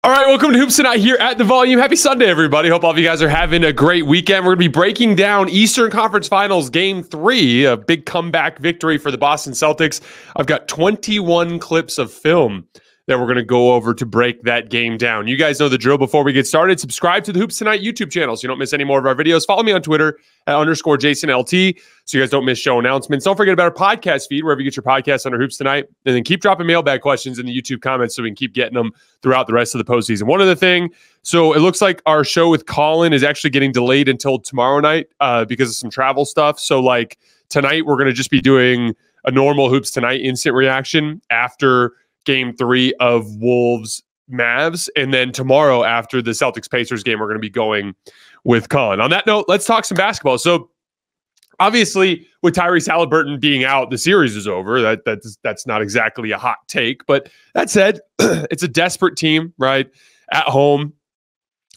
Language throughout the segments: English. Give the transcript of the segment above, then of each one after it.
All right, welcome to Hoops Tonight here at The Volume. Happy Sunday, everybody. Hope all of you guys are having a great weekend. We're going to be breaking down Eastern Conference Finals Game 3, a big comeback victory for the Boston Celtics. I've got 21 clips of film that we're going to go over to break that game down. You guys know the drill. Before we get started, subscribe to the Hoops Tonight YouTube channel so you don't miss any more of our videos. Follow me on Twitter at _JasonLT so you guys don't miss show announcements. Don't forget about our podcast feed, wherever you get your podcasts under Hoops Tonight. And then keep dropping mailbag questions in the YouTube comments so we can keep getting them throughout the rest of the postseason. One other thing, so it looks like our show with Colin is actually getting delayed until tomorrow night because of some travel stuff. So like tonight, we're going to just be doing a normal Hoops Tonight instant reaction after Game 3 of Wolves Mavs, and then tomorrow after the Celtics Pacers game, we're going to be going with Colin. On that note, let's talk some basketball. So obviously, with Tyrese Halliburton being out, the series is over. That's not exactly a hot take, but that said, it's a desperate team, right? At home.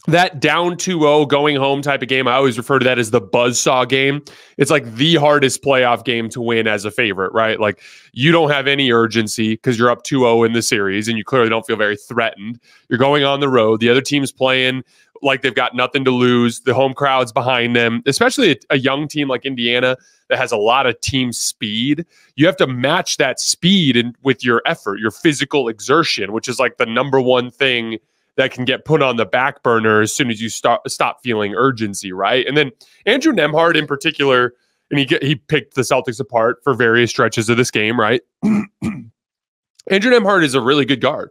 That down 2-0 going home type of game, I always refer to that as the buzzsaw game. It's like the hardest playoff game to win as a favorite, right? Like you don't have any urgency because you're up 2-0 in the series and you clearly don't feel very threatened. You're going on the road. The other team's playing like they've got nothing to lose. The home crowd's behind them, especially a young team like Indiana that has a lot of team speed. You have to match that speed with your effort, your physical exertion, which is like the number one thing that can get put on the back burner as soon as you stop feeling urgency, right? And then Andrew Nembhard in particular, and he picked the Celtics apart for various stretches of this game, right? Andrew Nembhard is a really good guard.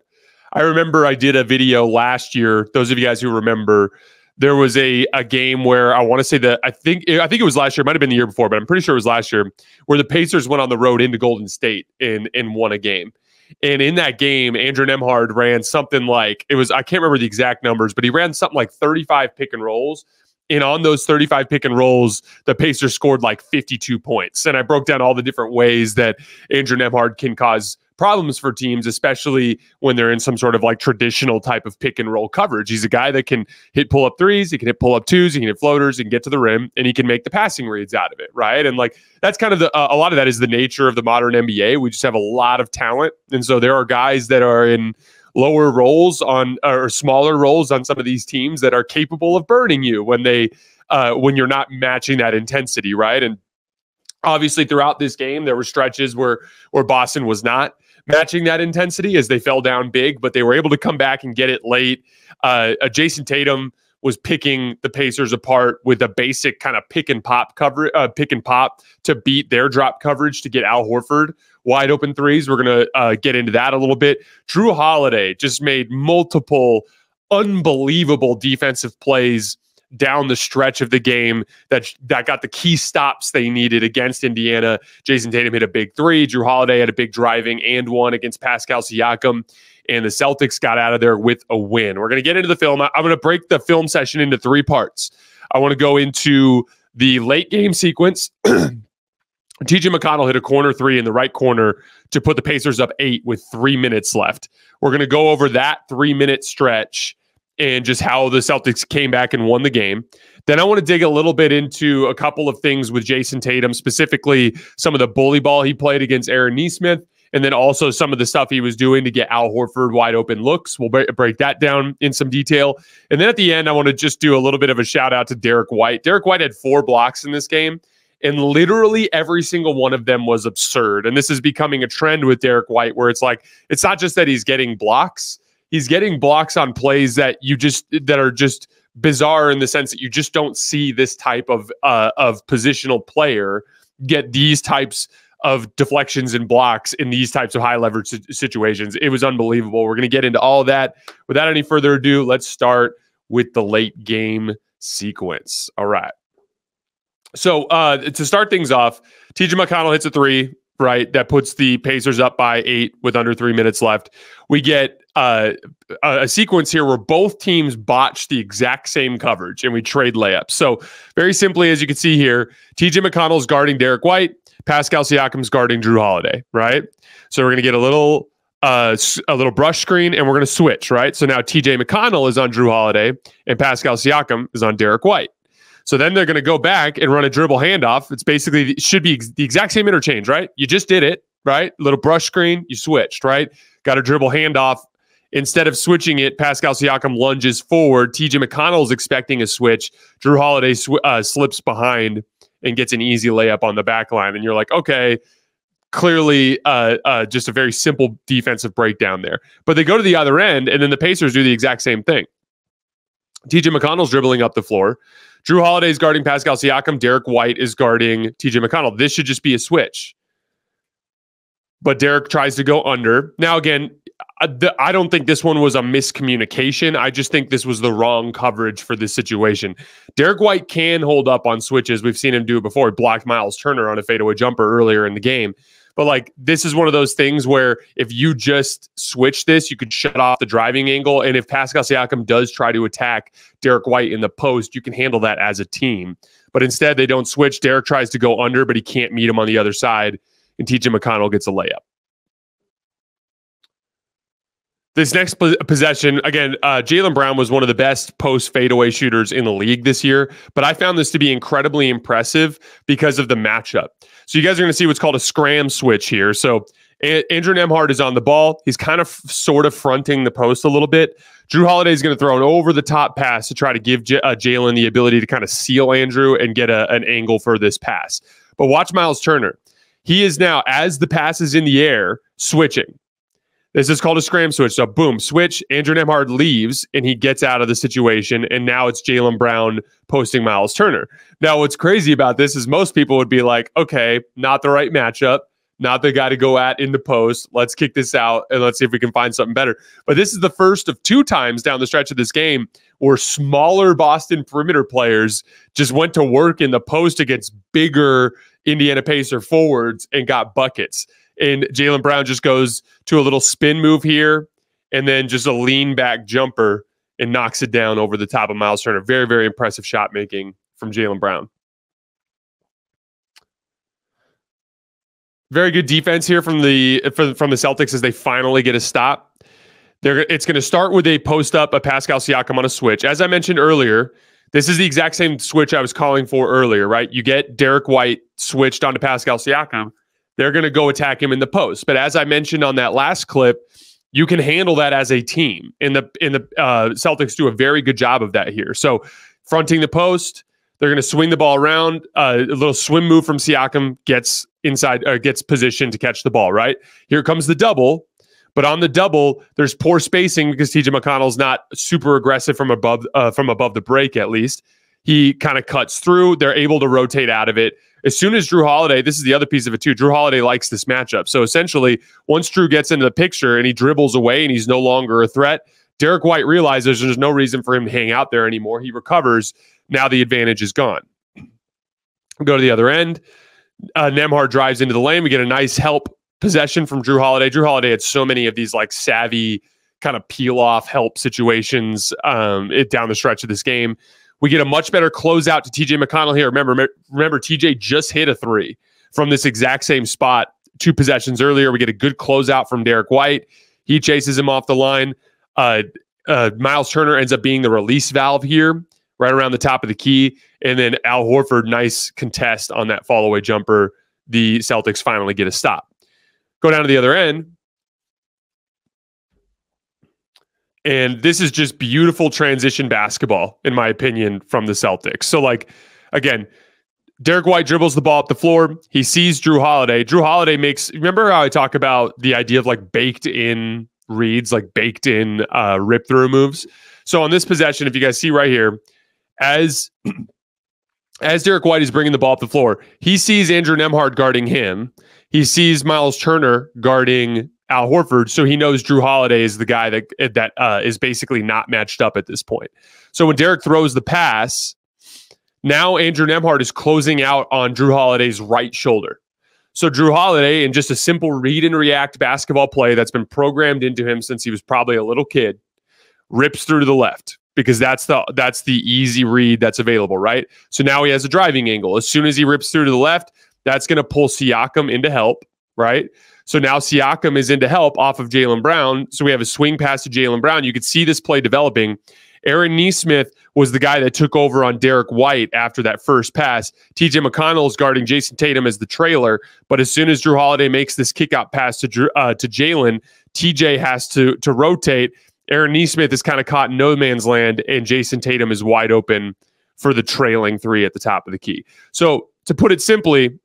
I remember I did a video last year. Those of you guys who remember, there was a game where I want to say that I think it was last year. It might have been the year before, but I'm pretty sure it was last year, where the Pacers went on the road into Golden State and won a game. And in that game, Andrew Nembhard ran something like, I can't remember the exact numbers, but he ran something like 35 pick and rolls. And on those 35 pick and rolls, the Pacers scored like 52 points. And I broke down all the different ways that Andrew Nembhard can cause problems for teams, especially when they're in some sort of like traditional type of pick and roll coverage. He's a guy that can hit pull-up threes, he can hit pull-up twos, he can hit floaters, he can get to the rim, and he can make the passing reads out of it, right? And like that's kind of a lot of that is the nature of the modern NBA. We just have a lot of talent, and so there are guys that are in lower roles or smaller roles on some of these teams that are capable of burning you when you're not matching that intensity, right? And obviously throughout this game, there were stretches where Boston was not matching that intensity as they fell down big, but they were able to come back and get it late. Jayson Tatum was picking the Pacers apart with a basic kind of pick and pop to beat their drop coverage to get Al Horford wide open threes. We're going to get into that a little bit. Jrue Holiday just made multiple unbelievable defensive plays down the stretch of the game that got the key stops they needed against Indiana. Jayson Tatum hit a big three. Jrue Holiday had a big driving and one against Pascal Siakam. And the Celtics got out of there with a win. We're going to get into the film. I'm going to break the film session into 3 parts. I want to go into the late game sequence. TJ McConnell hit a corner 3 in the right corner to put the Pacers up 8 with 3 minutes left. We're going to go over that 3-minute stretch and just how the Celtics came back and won the game. Then I want to dig a little bit into a couple of things with Jayson Tatum, specifically some of the bully ball he played against Aaron Nesmith, and then also some of the stuff he was doing to get Al Horford wide open looks. We'll break that down in some detail. And then at the end, I want to just do a little bit of a shout out to Derek White. Derek White had 4 blocks in this game, and literally every single one of them was absurd. And this is becoming a trend with Derek White where it's like, it's not just that he's getting blocks. He's getting blocks on plays that are just bizarre in the sense that you just don't see this type of positional player get these types of deflections and blocks in these types of high leverage situations. It was unbelievable. We're going to get into all of that. Without any further ado, let's start with the late game sequence. All right. So to start things off, TJ McConnell hits a 3, right? That puts the Pacers up by 8 with under 3 minutes left. We get a sequence here where both teams botch the exact same coverage and we trade layups. So very simply, as you can see here, TJ McConnell's guarding Derek White, Pascal Siakam's guarding Jrue Holiday, right? So we're going to get a little brush screen and we're going to switch, right? So now TJ McConnell is on Jrue Holiday and Pascal Siakam is on Derek White. So then they're going to go back and run a dribble handoff. It's basically, it should be the exact same interchange, right? You just did it, right? Little brush screen, you switched, right? Got a dribble handoff. Instead of switching it, Pascal Siakam lunges forward. TJ McConnell's expecting a switch. Drew Holiday slips behind and gets an easy layup on the back line. And you're like, okay, clearly just a very simple defensive breakdown there. But they go to the other end, and then the Pacers do the exact same thing. TJ McConnell's dribbling up the floor. Drew Holiday's guarding Pascal Siakam. Derek White is guarding TJ McConnell. This should just be a switch. But Derek tries to go under. Now, again, I don't think this one was a miscommunication. I just think this was the wrong coverage for this situation. Derek White can hold up on switches. We've seen him do it before. He blocked Miles Turner on a fadeaway jumper earlier in the game. But like, this is one of those things where if you just switch this, you could shut off the driving angle. And if Pascal Siakam does try to attack Derek White in the post, you can handle that as a team. But instead, they don't switch. Derek tries to go under, but he can't meet him on the other side. And TJ McConnell gets a layup. This next possession, again, Jaylen Brown was one of the best post fadeaway shooters in the league this year, but I found this to be incredibly impressive because of the matchup. So you guys are going to see what's called a scram switch here. So Andrew Nembhard is on the ball. He's kind of sort of fronting the post a little bit. Drew Holiday is going to throw an over-the-top pass to try to give Jaylen the ability to kind of seal Andrew and get an angle for this pass. But watch Miles Turner. He is now, as the pass is in the air, switching. This is called a scram switch. So boom, switch. Andrew Nembhard leaves and he gets out of the situation. And now it's Jaylen Brown posting Miles Turner. Now, what's crazy about this is most people would be like, okay, not the right matchup, not the guy to go at in the post. Let's kick this out and let's see if we can find something better. But this is the first of 2 times down the stretch of this game where smaller Boston perimeter players just went to work in the post against bigger Indiana Pacer forwards and got buckets. And Jaylen Brown just goes to a little spin move here and then just a lean back jumper and knocks it down over the top of Miles Turner. Very, very impressive shot making from Jaylen Brown. Very good defense here from the Celtics as they finally get a stop. It's going to start with a post up of Pascal Siakam on a switch. As I mentioned earlier, this is the exact same switch I was calling for earlier, right? You get Derek White switched onto Pascal Siakam. They're going to go attack him in the post. But as I mentioned on that last clip, you can handle that as a team. And the Celtics do a very good job of that here. So fronting the post, they're going to swing the ball around. A little swim move from Siakam gets inside, gets positioned to catch the ball, right? Here comes the double. But on the double, there's poor spacing because TJ McConnell's not super aggressive from above the break, at least. He kind of cuts through. They're able to rotate out of it. As soon as Drew Holiday, this is the other piece of it too, Drew Holiday likes this matchup. So essentially, once Drew gets into the picture and he dribbles away and he's no longer a threat, Derek White realizes there's no reason for him to hang out there anymore. He recovers. Now the advantage is gone. Go to the other end. Nembhard drives into the lane. We get a nice help possession from Drew Holiday. Drew Holiday had so many of these like savvy kind of peel-off help situations down the stretch of this game. We get a much better closeout to TJ McConnell here. Remember, TJ just hit a 3 from this exact same spot 2 possessions earlier. We get a good closeout from Derek White. He chases him off the line. Miles Turner ends up being the release valve here, right around the top of the key. And then Al Horford, nice contest on that fall-away jumper. The Celtics finally get a stop. Go down to the other end. And this is just beautiful transition basketball, in my opinion, from the Celtics. So, like, again, Derek White dribbles the ball up the floor. He sees Drew Holiday. Drew Holiday remember how I talk about the idea of like baked in reads, like baked in rip through moves? So on this possession, if you guys see right here, as Derek White is bringing the ball up the floor, he sees Andrew Nembhard guarding him. He sees Miles Turner guarding Al Horford, so he knows Drew Holiday is the guy that is basically not matched up at this point. So when Derek throws the pass, now Andrew Nembhard is closing out on Drew Holiday's right shoulder. So Drew Holiday, in just a simple read and react basketball play that's been programmed into him since he was probably a little kid, rips through to the left because that's the easy read that's available, right? So now he has a driving angle. As soon as he rips through to the left, that's going to pull Siakam into help, right? So now Siakam is into help off of Jaylen Brown. So we have a swing pass to Jaylen Brown. You could see this play developing. Aaron Nesmith was the guy that took over on Derek White after that first pass. TJ McConnell is guarding Jayson Tatum as the trailer. But as soon as Drew Holiday makes this kick-out pass to Jaylen, TJ has to rotate. Aaron Nesmith is kind of caught in no man's land, and Jayson Tatum is wide open for the trailing three at the top of the key. So to put it simply,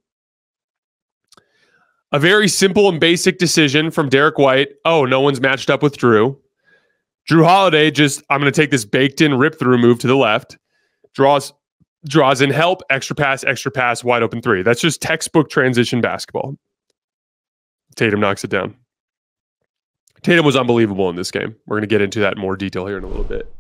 a very simple and basic decision from Derek White. Oh, no one's matched up with Drew. Drew Holiday I'm going to take this baked-in rip-through move to the left. Draws in help, extra pass, wide open three. That's just textbook transition basketball. Tatum knocks it down. Tatum was unbelievable in this game. We're going to get into that in more detail here in a little bit.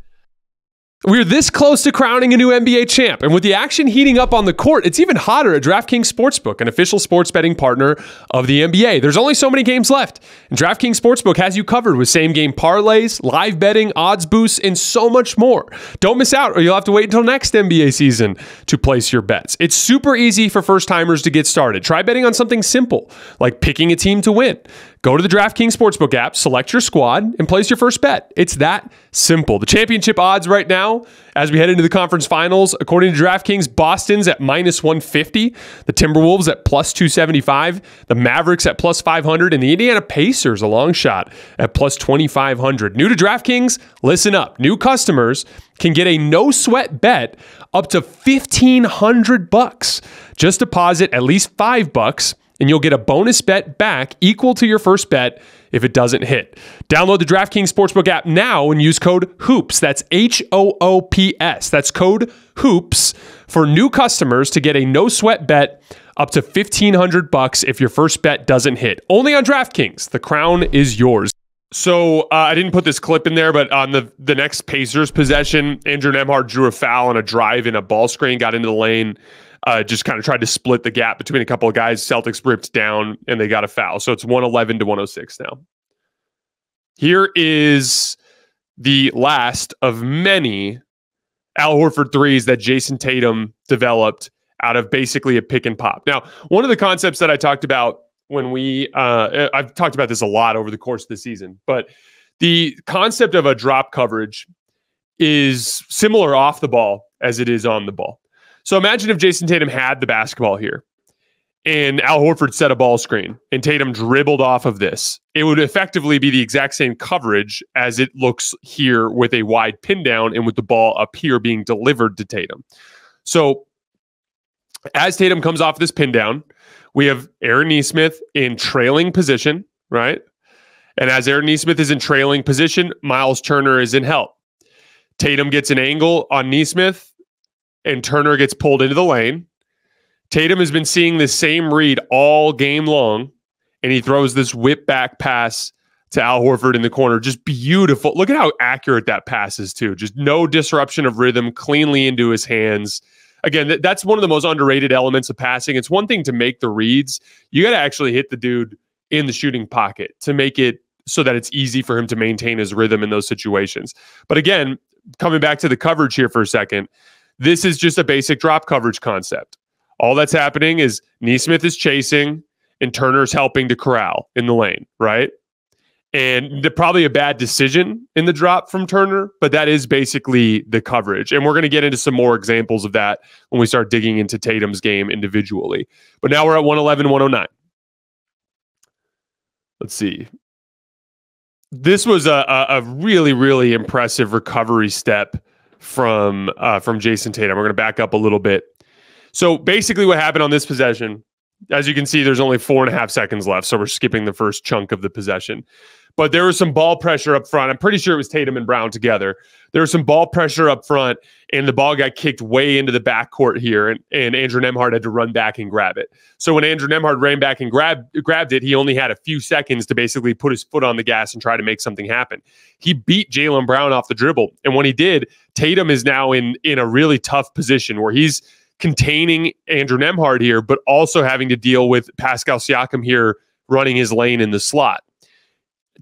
We're this close to crowning a new NBA champ, and with the action heating up on the court, it's even hotter at DraftKings Sportsbook, an official sports betting partner of the NBA. There's only so many games left, and DraftKings Sportsbook has you covered with same-game parlays, live betting, odds boosts, and so much more. Don't miss out, or you'll have to wait until next NBA season to place your bets. It's super easy for first-timers to get started. Try betting on something simple, like picking a team to win. Go to the DraftKings Sportsbook app, select your squad, and place your first bet. It's that simple. The championship odds right now, as we head into the conference finals, according to DraftKings, Boston's at -150, the Timberwolves at +275, the Mavericks at +500, and the Indiana Pacers, a long shot, at +2500. New to DraftKings, listen up. New customers can get a no-sweat bet up to $1,500. Just deposit at least $5, and you'll get a bonus bet back equal to your first bet if it doesn't hit. Download the DraftKings Sportsbook app now and use code HOOPS. That's HOOPS. That's code HOOPS for new customers to get a no-sweat bet up to $1,500 if your first bet doesn't hit. Only on DraftKings. The crown is yours. So I didn't put this clip in there, but on the next Pacers possession, Andrew Nembhard drew a foul on a drive in a ball screen, got into the lane, just kind of tried to split the gap between a couple of guys. Celtics ripped down, and they got a foul. So it's 111 to 106 now. Here is the last of many Al Horford threes that Jayson Tatum developed out of basically a pick and pop. Now, one of the concepts that I talked about when I've talked about this a lot over the course of the season, but the concept of a drop coverage is similar off the ball as it is on the ball. So imagine if Jayson Tatum had the basketball here and Al Horford set a ball screen and Tatum dribbled off of this. It would effectively be the exact same coverage as it looks here with a wide pin down and with the ball up here being delivered to Tatum. So as Tatum comes off this pin down, we have Aaron Nesmith in trailing position, right? And as Aaron Nesmith is in trailing position, Miles Turner is in help. Tatum gets an angle on Nesmith, and Turner gets pulled into the lane. Tatum has been seeing the same read all game long, and he throws this whip back pass to Al Horford in the corner. Just beautiful. Look at how accurate that pass is, too. Just no disruption of rhythm, cleanly into his hands. Again, that's one of the most underrated elements of passing. It's one thing to make the reads. You got to actually hit the dude in the shooting pocket to make it so that it's easy for him to maintain his rhythm in those situations. But again, coming back to the coverage here for a second, this is just a basic drop coverage concept. All that's happening is Nesmith is chasing and Turner's helping to corral in the lane, right? And probably a bad decision in the drop from Turner, but that is basically the coverage. And we're going to get into some more examples of that when we start digging into Tatum's game individually. But now we're at 111, 109. Let's see. This was a really, really impressive recovery step from Jayson Tatum. We're going to back up a little bit. So basically what happened on this possession, as you can see, there's only 4.5 seconds left. So we're skipping the first chunk of the possession. But there was some ball pressure up front. I'm pretty sure it was Tatum and Brown together. There was some ball pressure up front, and the ball got kicked way into the backcourt here, and Andrew Nembhard had to run back and grab it. So when Andrew Nembhard ran back and grabbed it, he only had a few seconds to basically put his foot on the gas and try to make something happen. He beat Jaylen Brown off the dribble, and when he did, Tatum is now in a really tough position where he's containing Andrew Nembhard here, but also having to deal with Pascal Siakam here running his lane in the slot.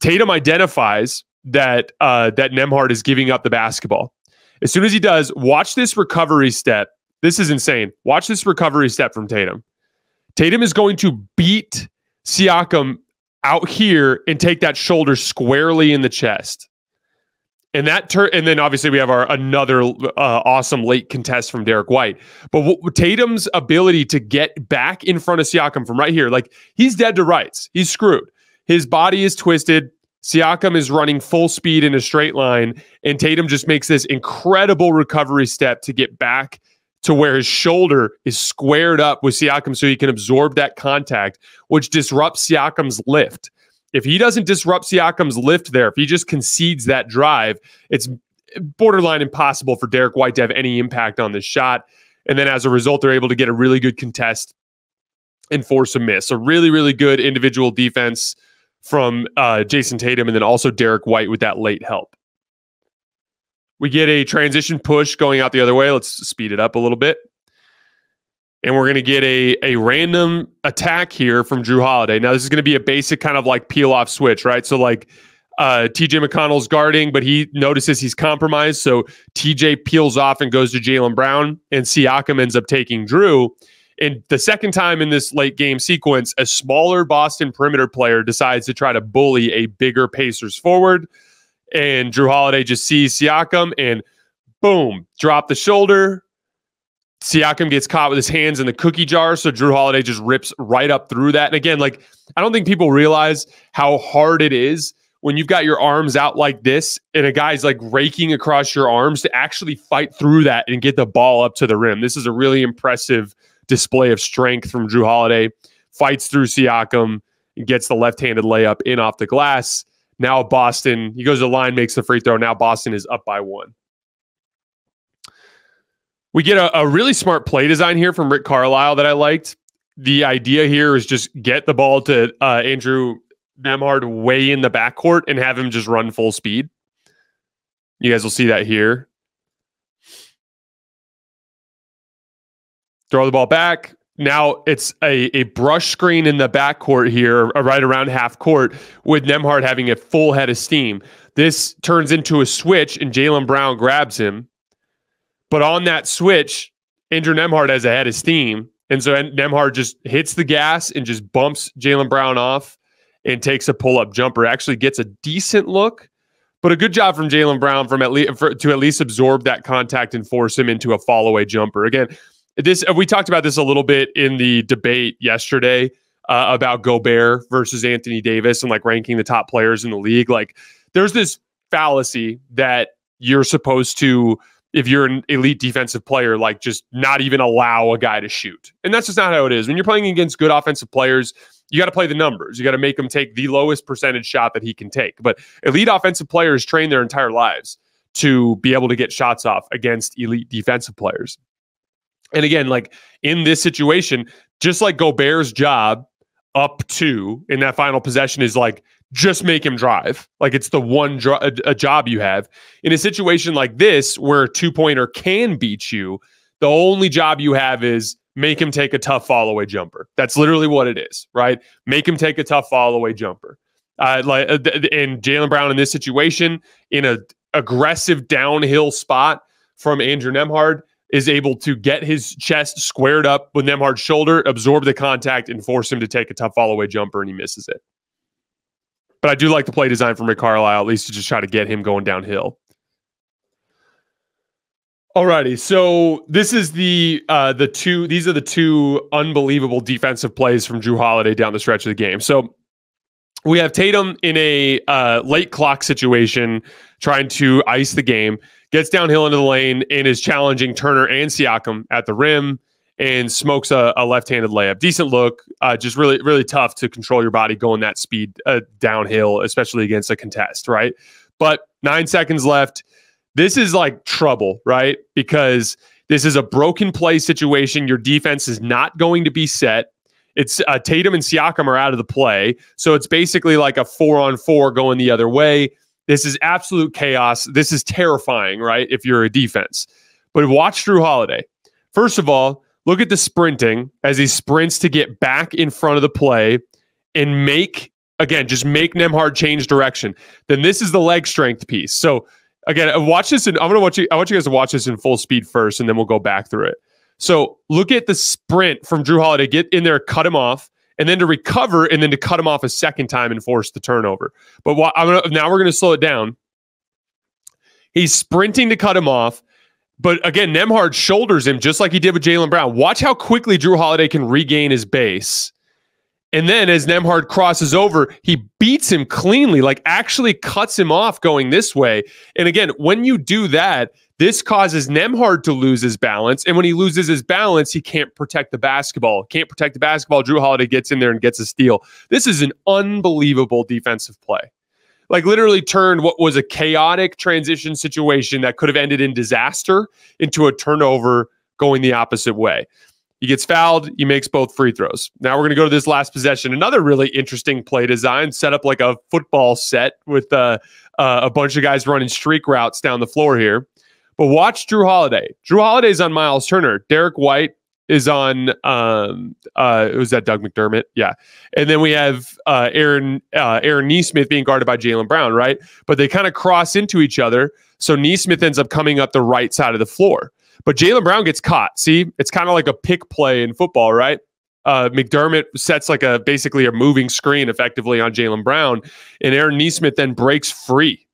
Tatum identifies that Nembhard is giving up the basketball. As soon as he does, watch this recovery step. This is insane. Watch this recovery step from Tatum. Tatum is going to beat Siakam out here and take that shoulder squarely in the chest. And and then obviously we have another awesome late contest from Derek White. But Tatum's ability to get back in front of Siakam from right here, like he's dead to rights. He's screwed. His body is twisted. Siakam is running full speed in a straight line, and Tatum just makes this incredible recovery step to get back to where his shoulder is squared up with Siakam so he can absorb that contact, which disrupts Siakam's lift. If he doesn't disrupt Siakam's lift there, if he just concedes that drive, it's borderline impossible for Derek White to have any impact on this shot. And then as a result, they're able to get a really good contest and force a miss. So really, really good individual defense from Jayson Tatum, and then also Derek White with that late help. We get a transition push going out the other way. Let's speed it up a little bit. And we're going to get a random attack here from Jrue Holiday. Now, this is going to be a basic kind of like peel-off switch, right? So like TJ McConnell's guarding, but he notices he's compromised. So TJ peels off and goes to Jaylen Brown, and Siakam ends up taking Jrue. And the second time in this late game sequence, a smaller Boston perimeter player decides to try to bully a bigger Pacers forward. And Jrue Holiday just sees Siakam and boom, drop the shoulder. Siakam gets caught with his hands in the cookie jar. So Jrue Holiday just rips right up through that. And again, like, I don't think people realize how hard it is when you've got your arms out like this and a guy's like raking across your arms to actually fight through that and get the ball up to the rim. This is a really impressive display of strength from Jrue Holiday. Fights through Siakam and gets the left-handed layup in off the glass. Now Boston, he goes to the line, makes the free throw. Now Boston is up by 1. We get a really smart play design here from Rick Carlisle that I liked. The idea here is just get the ball to Andrew Nembhard way in the backcourt and have him just run full speed. You guys will see that here. Throw the ball back. Now it's a brush screen in the backcourt here, right around half court, with Nembhard having a full head of steam. This turns into a switch, and Jaylen Brown grabs him. But on that switch, Andrew Nembhard has a head of steam. And so Nembhard just hits the gas and just bumps Jaylen Brown off and takes a pull-up jumper. Actually gets a decent look, but a good job from Jaylen Brown to at least absorb that contact and force him into a fall-away jumper. Again, we talked about this a little bit in the debate yesterday about Gobert versus Anthony Davis and like ranking the top players in the league. Like, there's this fallacy that you're supposed to, if you're an elite defensive player, like just not even allow a guy to shoot. And that's just not how it is. When you're playing against good offensive players, you got to play the numbers. You got to make him take the lowest percentage shot that he can take. But elite offensive players train their entire lives to be able to get shots off against elite defensive players. And again, like in this situation, just like Gobert's job up to in that final possession is like, just make him drive. Like it's the one a job you have. In a situation like this, where a two-pointer can beat you, the only job you have is make him take a tough fall-away jumper. That's literally what it is, right? Make him take a tough fall-away jumper. And Jaylen Brown in this situation, in an aggressive downhill spot from Andrew Nembhard, is able to get his chest squared up with Nembhard's shoulder, absorb the contact, and force him to take a tough fall-away jumper, and he misses it. But I do like the play design from Rick Carlisle, at least to just try to get him going downhill. Alrighty, so this is these are the two unbelievable defensive plays from Jrue Holiday down the stretch of the game. So we have Tatum in a late clock situation, trying to ice the game, gets downhill into the lane and is challenging Turner and Siakam at the rim and smokes a left-handed layup. Decent look, just really, really tough to control your body going that speed downhill, especially against a contest, right? But 9 seconds left. This is like trouble, right? Because this is a broken play situation. Your defense is not going to be set. It's Tatum and Siakam are out of the play. So it's basically like a 4-on-4 going the other way. This is absolute chaos. This is terrifying, right? If you're a defense. But watch Jrue Holiday. First of all, look at the sprinting as he sprints to get back in front of the play and just make Nembhard change direction. Then this is the leg strength piece. So again, watch this, and I want you guys to watch this in full speed first, and then we'll go back through it. So look at the sprint from Jrue Holiday. Get in there, cut him off, and then to recover, and then to cut him off a second time and force the turnover. But now we're going to slow it down. He's sprinting to cut him off, but again, Nembhard shoulders him just like he did with Jaylen Brown. Watch how quickly Jrue Holiday can regain his base And then as Nembhard crosses over, he beats him cleanly, like actually cuts him off going this way. And again, when you do that, this causes Nembhard to lose his balance. And when he loses his balance, he can't protect the basketball. Can't protect the basketball. Jrue Holiday gets in there and gets a steal. This is an unbelievable defensive play. Like literally turned what was a chaotic transition situation that could have ended in disaster into a turnover going the opposite way. He gets fouled. He makes both free throws. Now we're going to go to this last possession. Another really interesting play design, set up like a football set with a bunch of guys running streak routes down the floor here. But watch Jrue Holiday. Jrue Holiday's on Miles Turner. Derek White is on, was that Doug McDermott? Yeah. And then we have Aaron Nesmith being guarded by Jaylen Brown, right? But they kind of cross into each other. So Nesmith ends up coming up the right side of the floor. But Jaylen Brown gets caught. See, it's kind of like a pick play in football, right? McDermott sets like basically a moving screen effectively on Jaylen Brown. And Aaron Nesmith then breaks free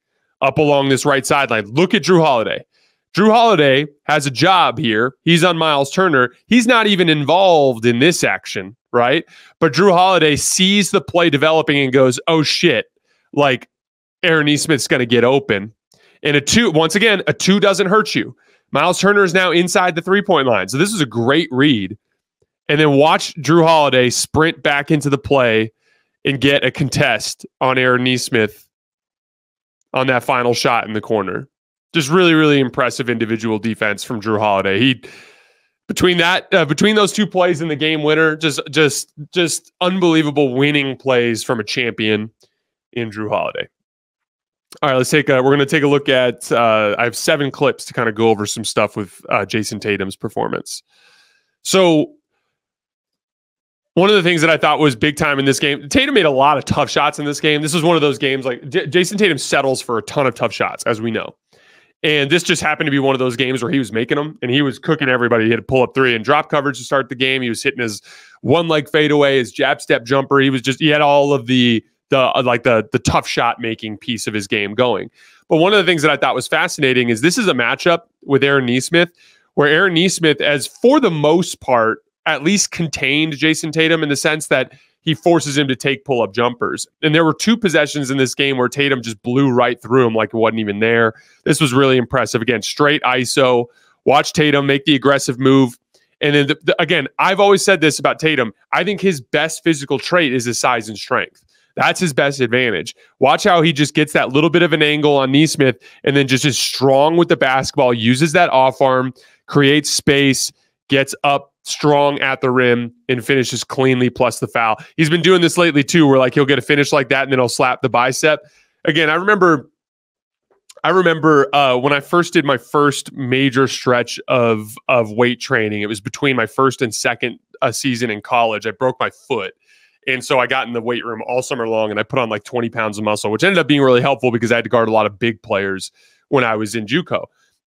up along this right sideline. Look at Jrue Holiday. Jrue Holiday has a job here. He's on Miles Turner. He's not even involved in this action, right? But Jrue Holiday sees the play developing and goes, oh shit, like Aaron Nesmith's going to get open. And a two doesn't hurt you. Miles Turner is now inside the three-point line. So this is a great read. And then watch Jrue Holiday sprint back into the play and get a contest on Aaron Nesmith on that final shot in the corner. Just really, really impressive individual defense from Jrue Holiday. Between those two plays in the game winner, just unbelievable winning plays from a champion in Jrue Holiday. All right, we're going to take a look at, I have 7 clips to kind of go over some stuff with Jayson Tatum's performance. So one of the things that I thought was big time in this game, Tatum made a lot of tough shots in this game. This was one of those games like Jayson Tatum settles for a ton of tough shots, as we know. And this just happened to be one of those games where he was making them and he was cooking everybody. He had to pull up 3 and drop coverage to start the game. He was hitting his one leg fadeaway, his jab step jumper. He had all of the tough shot making piece of his game going. But one of the things that I thought was fascinating is this is a matchup with Aaron Nesmith, where Aaron Nesmith, as for the most part, at least contained Jayson Tatum in the sense that he forces him to take pull-up jumpers. And there were 2 possessions in this game where Tatum just blew right through him like it wasn't even there. This was really impressive. Again, straight ISO. Watch Tatum make the aggressive move. And then, again, I've always said this about Tatum. I think his best physical trait is his size and strength. That's his best advantage. Watch how he just gets that little bit of an angle on Nesmith and then just is strong with the basketball, uses that off arm, creates space, gets up strong at the rim and finishes cleanly plus the foul. He's been doing this lately too, where like he'll get a finish like that and then he'll slap the bicep. Again, I remember when I first did my first major stretch of weight training. It was between my first and second season in college. I broke my foot. And so I got in the weight room all summer long and I put on like 20 pounds of muscle, which ended up being really helpful because I had to guard a lot of big players when I was in JUCO.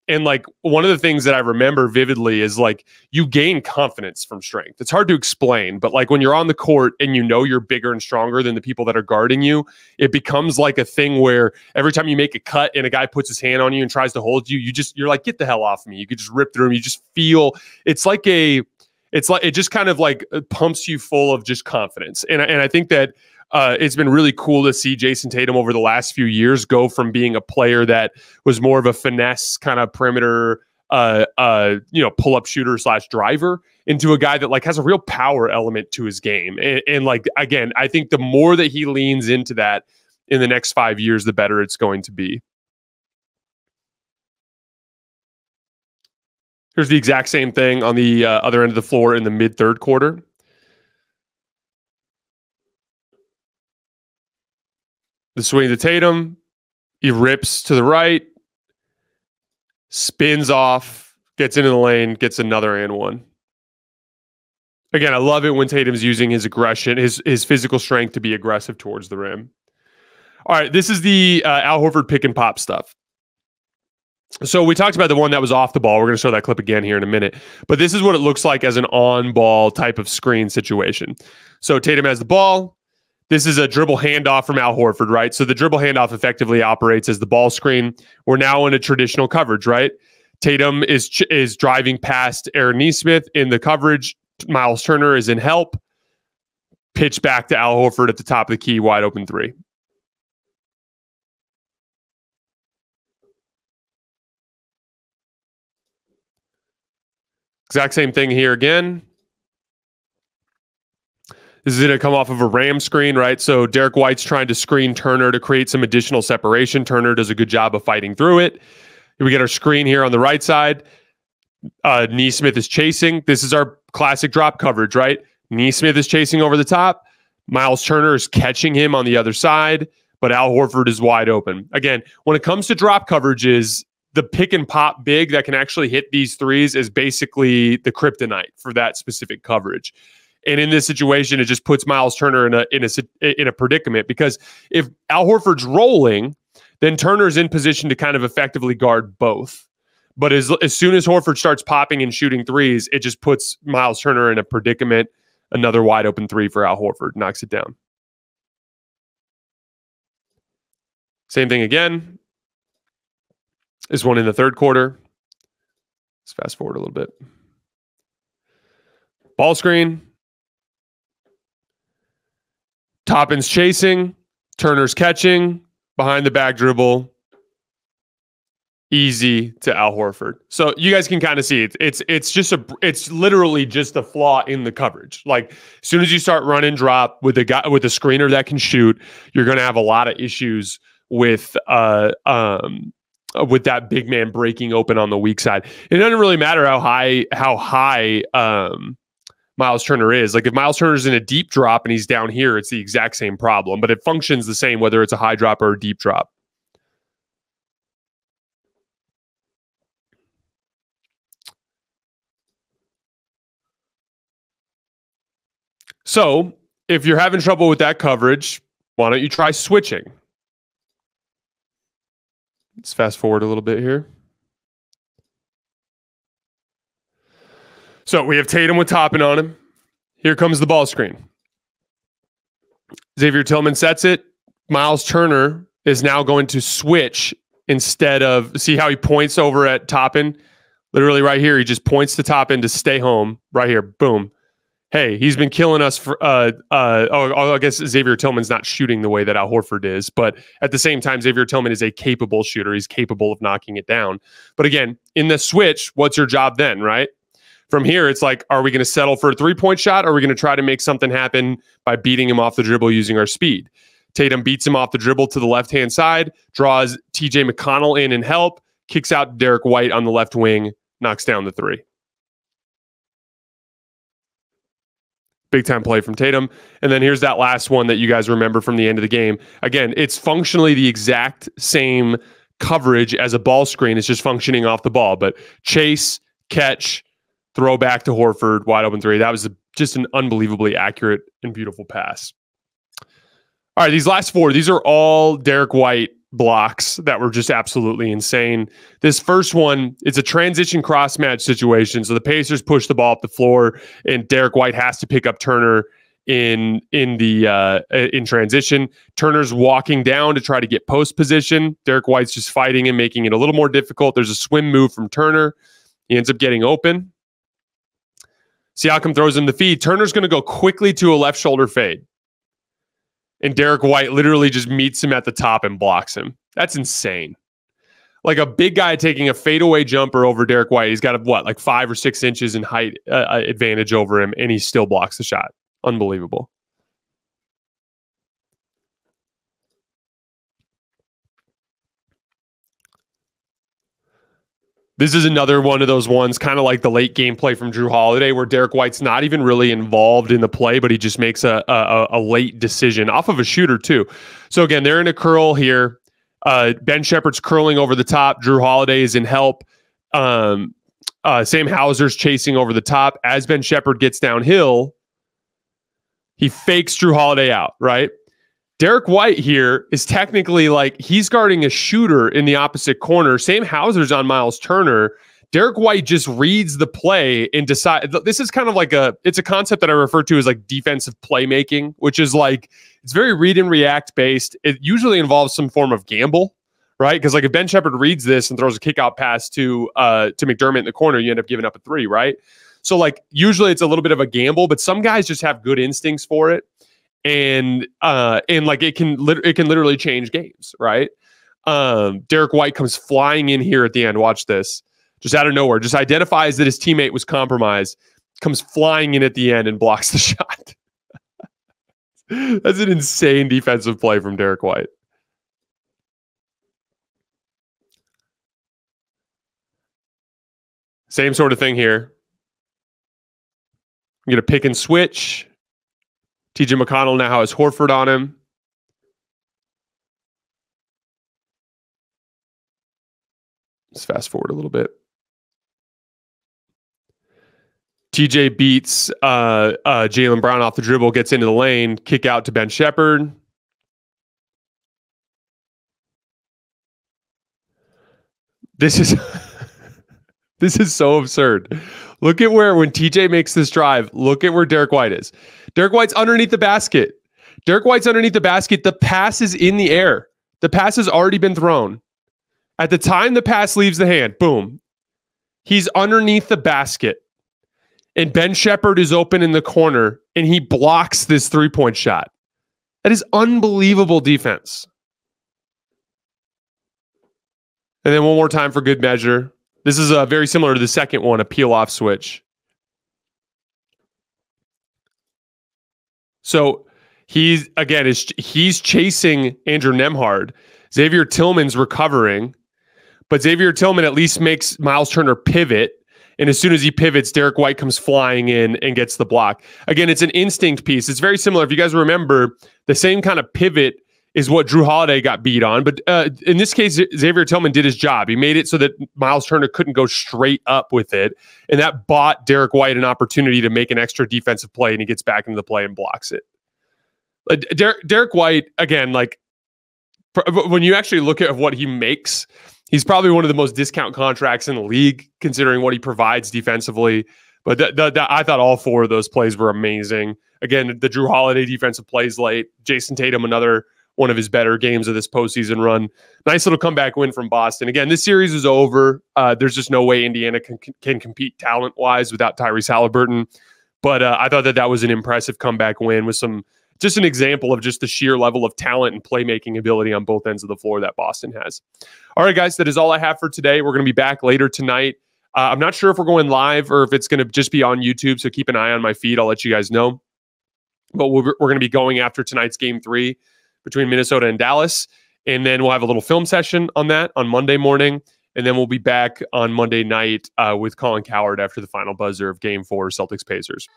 And like one of the things that I remember vividly is like you gain confidence from strength. It's hard to explain, but like when you're on the court and you know you're bigger and stronger than the people that are guarding you, it becomes like a thing where every time you make a cut and a guy puts his hand on you and tries to hold you, you're like, get the hell off me. You could just rip through him. You just feel it's like it just kind of like pumps you full of just confidence. And I think that it's been really cool to see Jayson Tatum over the last few years go from being a player that was more of a finesse kind of perimeter, pull-up shooter / driver into a guy that like has a real power element to his game. And like, again, I think the more that he leans into that in the next 5 years, the better it's going to be. Here's the exact same thing on the other end of the floor in the mid-third quarter. The swing to Tatum. He rips to the right, spins off, gets into the lane, gets another and one. Again, I love it when Tatum's using his aggression, his physical strength to be aggressive towards the rim. All right, this is the Al Horford pick and pop stuff. So we talked about the one that was off the ball. We're going to show that clip again here in a minute. But this is what it looks like as an on-ball type of screen situation. So Tatum has the ball. This is a dribble handoff from Al Horford, right? So the dribble handoff effectively operates as the ball screen. We're now in a traditional coverage, right? Tatum is driving past Aaron Nesmith in the coverage. Miles Turner is in help. pitch back to Al Horford at the top of the key, wide open three. Exact same thing here again. This is going to come off of a Ram screen, right? So Derek White's trying to screen Turner to create some additional separation. Turner does a good job of fighting through it. We get our screen here on the right side. Nesmith is chasing. This is our classic drop coverage, right? Nesmith is chasing over the top. Miles Turner is catching him on the other side, but Al Horford is wide open. Again, when it comes to drop coverages, the pick and pop big that can actually hit these threes is basically the kryptonite for that specific coverage. And in this situation, it just puts Miles Turner in a predicament, because if Al Horford's rolling, then Turner's in position to kind of effectively guard both. But as soon as Horford starts popping and shooting threes, it just puts Miles Turner in a predicament. Another wide open three for Al Horford, knocks it down. Same thing again. This one in the third quarter. Let's fast forward a little bit. Ball screen. Toppin's chasing. Turner's catching. Behind the back dribble. Easy to Al Horford. So you guys can kind of see it. It's literally just a flaw in the coverage. Like, as soon as you start running drop with a guy with a screener that can shoot, you're going to have a lot of issues with that big man breaking open on the weak side. It doesn't really matter how high Miles Turner is. Like, if Miles Turner's in a deep drop and he's down here, it's the exact same problem, but it functions the same whether it's a high drop or a deep drop. So if you're having trouble with that coverage, why don't you try switching? Let's fast forward a little bit here. So we have Tatum with Toppin on him. Here comes the ball screen. Xavier Tillman sets it. Miles Turner is now going to switch instead of, see how he points over at Toppin? Literally right here, he just points to Toppin to stay home. Right here, boom. Hey, he's been killing us for, I guess Xavier Tillman's not shooting the way that Al Horford is, but at the same time, Xavier Tillman is a capable shooter. He's capable of knocking it down. But again, in the switch, what's your job then, right? From here, it's like, are we going to settle for a three-point shot, or are we going to try to make something happen by beating him off the dribble using our speed? Tatum beats him off the dribble to the left-hand side, draws TJ McConnell in and help, kicks out Derek White on the left wing, knocks down the three. Big time play from Tatum. And then here's that last one that you guys remember from the end of the game. Again, it's functionally the exact same coverage as a ball screen. It's just functioning off the ball. But chase, catch, throw back to Horford, wide open three. That was just an unbelievably accurate and beautiful pass. All right, these last four, these are all Derek White blocks that were just absolutely insane. This first one, it's a transition cross match situation. So the Pacers push the ball up the floor, and Derek White has to pick up Turner in transition. Turner's walking down to try to get post position. Derek White's just fighting and making it a little more difficult. There's a swim move from Turner. He ends up getting open. Siakam throws him the feed. Turner's going to go quickly to a left shoulder fade. And Derek White literally just meets him at the top and blocks him. That's insane. Like a big guy taking a fadeaway jumper over Derek White. He's got like 5 or 6 inches in height advantage over him, and he still blocks the shot. Unbelievable. This is another one of those ones, kind of like the late game play from Jrue Holiday, where Derek White's not even really involved in the play, but he just makes a late decision off of a shooter too. So again, they're in a curl here. Ben Shepherd's curling over the top. Jrue Holiday is in help. Sam Hauser's chasing over the top. As Ben Shepherd gets downhill, he fakes Jrue Holiday out, right? Derek White here is technically like he's guarding a shooter in the opposite corner. Sam Hauser's on Miles Turner. Derek White just reads the play and decides. This is kind of like it's a concept that I refer to as like defensive playmaking, which is like, it's very read and react based. It usually involves some form of gamble, right? Because like if Ben Shepherd reads this and throws a kick out pass to McDermott in the corner, you end up giving up a three, right? So like usually it's a little bit of a gamble, but some guys just have good instincts for it. and like it can literally change games, right? Derek White comes flying in here at the end. Watch this. Just out of nowhere, just identifies that his teammate was compromised, comes flying in at the end and blocks the shot. That's an insane defensive play from Derek White. Same sort of thing here. I'm going to pick and switch. TJ McConnell now has Horford on him. Let's fast forward a little bit. TJ beats Jaylen Brown off the dribble, gets into the lane, kick out to Ben Shepherd. This is this is so absurd. Look at when TJ makes this drive. Look at where Derek White is. Derek White's underneath the basket. Derek White's underneath the basket. The pass is in the air. The pass has already been thrown. At the time the pass leaves the hand, boom. He's underneath the basket. And Ben Shepherd is open in the corner, and he blocks this three-point shot. That is unbelievable defense. And then one more time for good measure. This is very similar to the second one, a peel-off switch. So he's chasing Andrew Nembhard. Xavier Tillman's recovering, but Xavier Tillman at least makes Miles Turner pivot. And as soon as he pivots, Derek White comes flying in and gets the block. Again, it's an instinct piece. It's very similar. If you guys remember, the same kind of pivot is what Drew Holiday got beat on. But in this case, Xavier Tillman did his job. He made it so that Miles Turner couldn't go straight up with it. And that bought Derek White an opportunity to make an extra defensive play, and he gets back into the play and blocks it. Derek White, again, like when you actually look at what he makes, he's probably one of the most discount contracts in the league, considering what he provides defensively. But I thought all four of those plays were amazing. Again, the Drew Holiday defensive plays late. Jayson Tatum, another one of his better games of this postseason run. Nice little comeback win from Boston. Again, this series is over. There's just no way Indiana can compete talent-wise without Tyrese Halliburton. But I thought that was an impressive comeback win with just an example of just the sheer level of talent and playmaking ability on both ends of the floor that Boston has. All right, guys, that is all I have for today. We're going to be back later tonight. I'm not sure if we're going live or if it's going to just be on YouTube, so keep an eye on my feed. I'll let you guys know. But we're going to be going after tonight's Game 3 between Minnesota and Dallas, and then we'll have a little film session on that on Monday morning, and then we'll be back on Monday night with Colin Cowherd after the final buzzer of Game 4, Celtics-Pacers.